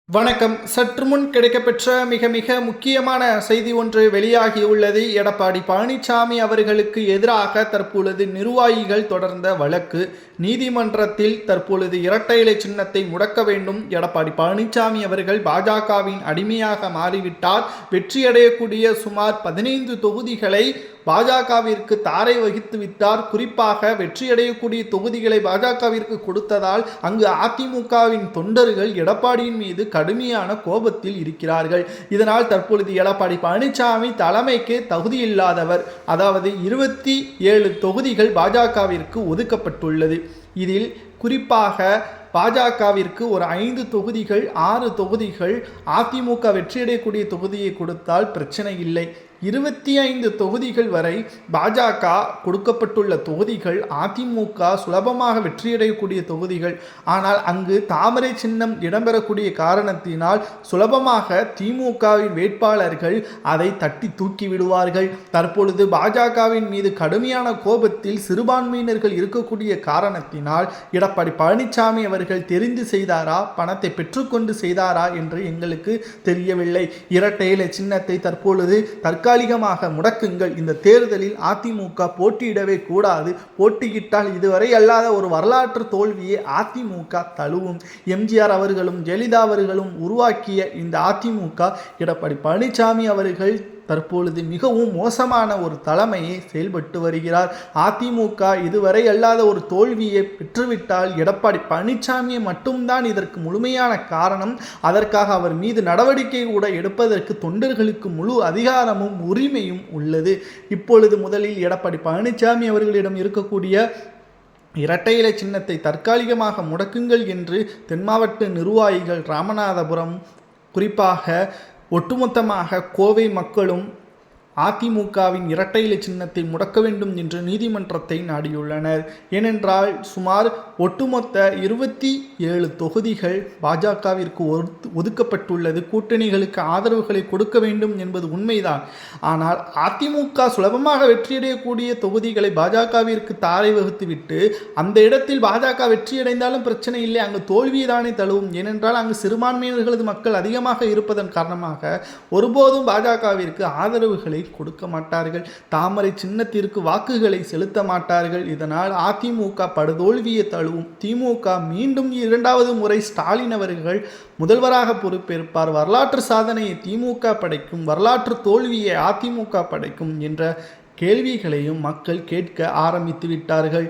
வணக்கம். சற்று முன் கிடைக்கப்பெற்ற மிக முக்கியமான செய்தி ஒன்று வெளியாகியுள்ளது. எடப்பாடி பழனிசாமி அவர்களுக்கு எதிராக தற்பொழுது நிர்வாகிகள் தொடர்ந்த வழக்கு நீதிமன்றத்தில் தற்பொழுது இரட்டை இலை சின்னத்தை முடக்க வேண்டும். எடப்பாடி பழனிசாமி அவர்கள் பாஜகவின் அடிமையாக மாறிவிட்டார். வெற்றியடையக்கூடிய சுமார் 15 தொகுதிகளை பாஜகவிற்கு தாரை வகித்து விட்டார். குறிப்பாக வெற்றியடையக்கூடிய தொகுதிகளை பாஜகவிற்கு கொடுத்ததால் அங்கு அதிமுகவின் தொண்டர்கள் எடப்பாடியின் மீது கடுமையான கோபத்தில் இருக்கிறார்கள். இதனால் தற்பொழுது எடப்பாடி பழனிசாமி தலைமைக்கு தகுதியில்லாதவர், அதாவது 27 தொகுதிகள் பாஜகவிற்கு ஒதுக்கப்பட்டுள்ளது. இதில் குறிப்பாக பாஜகவிற்கு ஒரு 5 தொகுதிகள் 6 தொகுதிகள், அதிமுக வெற்றியடையக்கூடிய தொகுதியை கொடுத்தால் பிரச்சனை இல்லை. 25 தொகுதிகள் வரை பாஜக கொடுக்கப்பட்டுள்ள தொகுதிகள் அதிமுக சுலபமாக வெற்றியடையக்கூடிய தொகுதிகள். ஆனால் அங்கு தாமரை சின்னம் இடம்பெறக்கூடிய காரணத்தினால் சுலபமாக திமுகவின் வேட்பாளர்கள் அதை தட்டி தூக்கி விடுவார்கள். தற்பொழுது பாஜகவின் மீது கடுமையான கோபத்தில் சிறுபான்மையினர்கள் இருக்கக்கூடிய காரணத்தினால் எடப்பாடி பழனிசாமி அவர்கள் தெரிந்து செய்தாரா, பணத்தை பெற்றுக்கொண்டு செய்தாரா என்று எங்களுக்கு தெரியவில்லை. இரட்டை இலை சின்னத்தை தற்பொழுது தற்காலிகமாக முடக்குங்கள். இந்த தேர்தலில் அதிமுக போட்டியிடவே கூடாது. போட்டியிட்டால் இதுவரை அல்லாத ஒரு வரலாற்று தோல்வியை அதிமுக தழுவும். எம்ஜிஆர் அவர்களும் ஜெயலலிதா அவர்களும் உருவாக்கிய இந்த அதிமுக எடப்பாடி பழனிசாமி அவர்கள் தற்பொழுது மிகவும் மோசமான ஒரு தலைமையை செயல்பட்டு வருகிறார். அதிமுக இதுவரை அல்லாத ஒரு தோல்வியை பெற்றுவிட்டால் எடப்பாடி பழனிசாமியை மட்டும்தான் இதற்கு முழுமையான காரணம். அதற்காக அவர் மீது நடவடிக்கை கூட எடுப்பதற்கு தொண்டர்களுக்கு முழு அதிகாரமும் உரிமையும் உள்ளது. இப்பொழுது முதலில் எடப்பாடி பழனிசாமி அவர்களிடம் இருக்கக்கூடிய இரட்டை இலை சின்னத்தை தற்காலிகமாக முடக்குங்கள் என்று தென் மாவட்ட நிர்வாகிகள் ராமநாதபுரம், குறிப்பாக ஒட்டுமொத்தமாக கோவை மக்களும் அதிமுகவின் இரட்டை இலை சின்னத்தை முடக்க வேண்டும் என்று நீதிமன்றத்தை நாடியுள்ளனர். ஏனென்றால் சுமார் ஒட்டுமொத்த 27 தொகுதிகள் பாஜகவிற்கு ஒதுக்கப்பட்டுள்ளது. கூட்டணிகளுக்கு ஆதரவுகளை கொடுக்க வேண்டும் என்பது உண்மைதான். ஆனால் அதிமுக சுலபமாக வெற்றியடையக்கூடிய தொகுதிகளை பாஜகவிற்கு தாரை வகுத்துவிட்டு அந்த இடத்தில் பாஜக வெற்றியடைந்தாலும் பிரச்சனை இல்லை, அங்கு தோல்வியைதானே தழுவும். ஏனென்றால் அங்கு சிறுபான்மையினர்களது மக்கள் அதிகமாக இருப்பதன் காரணமாக ஒருபோதும் பாஜகவிற்கு ஆதரவுகளை கொடுக்க மாட்டார்கள். தாமரை சின்னத்திற்கு வாக்குகளை செலுத்த மாட்டார்கள். இதனால் அதிமுக படுதோல்வியை தழுவும். திமுக மீண்டும் 2வது முறை ஸ்டாலின் அவர்கள் முதல்வராக பொறுப்பேற்பார். வரலாற்று சாதனையை திமுக படைக்கும், வரலாற்று தோல்வியை அதிமுக படைக்கும் என்ற கேள்விகளையும் மக்கள் கேட்க ஆரம்பித்து விட்டார்கள்.